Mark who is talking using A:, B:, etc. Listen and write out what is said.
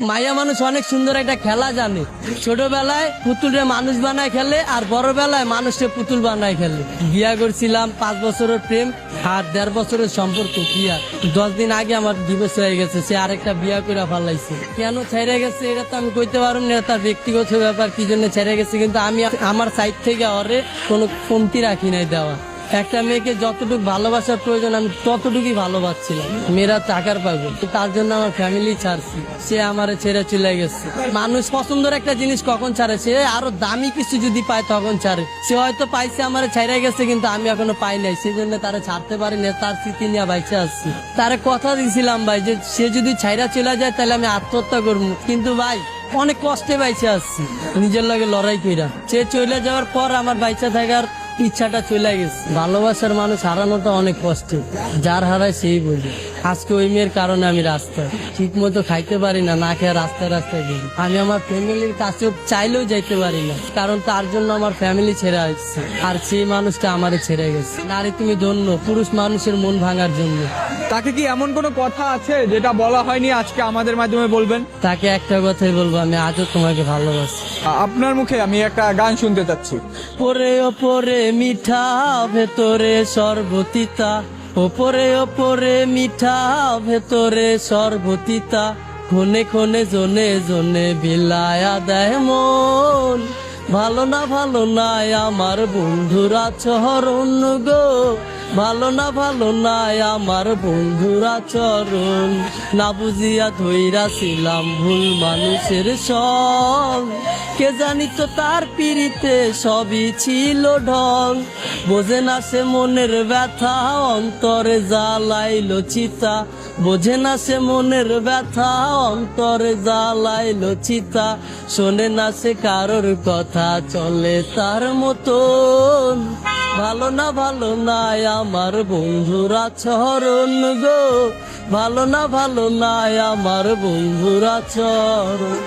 A: মাইয়া মানুষ অনেক সুন্দর একটা খেলা জানে। ছোটবেলায় পুতুলরে মানুষ বানায় খেলে, আর বড় বেলায় মানুষকে পুতুল বানায় খেলে। বিয়া করছিলাম, 5 বছরের প্রেম আর 1.5 বছরের সম্পর্ক। বিয়া 10 দিন আগে আমার ডিভোর্স হয়ে গেছে, সে আরেকটা বিয়া করে ফেলাইছে। কেন ছেড়ে গেছে এটা তো আমি কইতে পারব না, তার ব্যক্তিগত ব্যাপার, কি জন্য ছেড়ে গেছে। কিন্তু আমি আমার সাইড থেকে ওরে কোনো কমতি রাখি নাই দেওয়া। একটা মেয়েকে যতটুকু ভালোবাসার প্রয়োজন আমি ততটুকুই ভালোবাসছিলাম। মেয়েরা টাকার পাবো, তার জন্য আমার ফ্যামিলি ছাড়ছি, সে আমারে ছেড়ে চলে গেছে। মানুষ পছন্দের একটা জিনিস কখন ছাড়ে, সে আরো দামি কিছু যদি পায় তখন ছাড়ে। সে হয়তো পাইছে আমারে ছেড়ে গেছে, কিন্তু আমি এখনো পাই নাই, সেই জন্য তারা ছাড়তে পারি না। তার স্মৃতি নিয়ে বাইচে আসছি। তারে কথা দিয়েছিলাম ভাই যে সে যদি ছাইরা চলে যায় তাহলে আমি আত্মহত্যা করবো, কিন্তু ভাই অনেক কষ্টে বাইচে আসছি নিজের লগে লড়াই কইরা। সে চলে যাওয়ার পর আমার বাইচা থাকার ইচ্ছাটা চলে গেছে। ভালোবাসার মানুষ হারানোটা অনেক কষ্ট, যার হারায় সেই বোঝে। আজকে ওই মেয়ের কারণে আমি রাস্তায় ঠিক মতো খাইতে পারি না, না খেয়ে রাস্তায় রাস্তায় গেলি। আমি আমার ফ্যামিলির কাছেও চাইলেও যাইতে পারি না, কারণ তার জন্য আমার ফ্যামিলি ছেড়ে আসছে, আর সেই মানুষটা আমারে ছেড়ে গেছে। নারী তুমি ধন্য, পুরুষ মানুষের মন ভাঙার জন্য।
B: তাকে কি এমন কোনো কথা আছে যেটা বলা হয়নি, আজকে আমাদের মাধ্যমে বলবেন?
A: তাকে একটা কথাই বলবো, আমি আজও তোমাকে ভালোবাসি।
B: আপনার মুখে আমি একটা গান শুনতে চাচ্ছি।
A: ওপরে ওপরে মিঠা, ভেতরে সর্বতিতা। ওপরে ওপরে মিঠা, ভেতরে সর্বতিতা। ক্ষণে ক্ষণে জনে জনে বিলায়া দেয় মন। ভালো না আমার বন্ধুরা চরণ গো, ভালো না আমার বন্ধুরা চরণ। না বুঝিয়া ধইরা ছিলাম ভুল মানুষের সং, কে জানিত তার পিড়িতে সবই ছিল ঢং। বোঝে না সে মনের ব্যথা, অন্তরে জ্বালাইল চিতা। বোঝে না সে মনের ব্যথা, অন্তরে জ্বালাইল চিতা। শোনে না সে কারোর কথা, চলে তার মতন। ভালো না আমার বন্ধুরা চরণ গো, ভালো না আমার বন্ধুরা চরণ।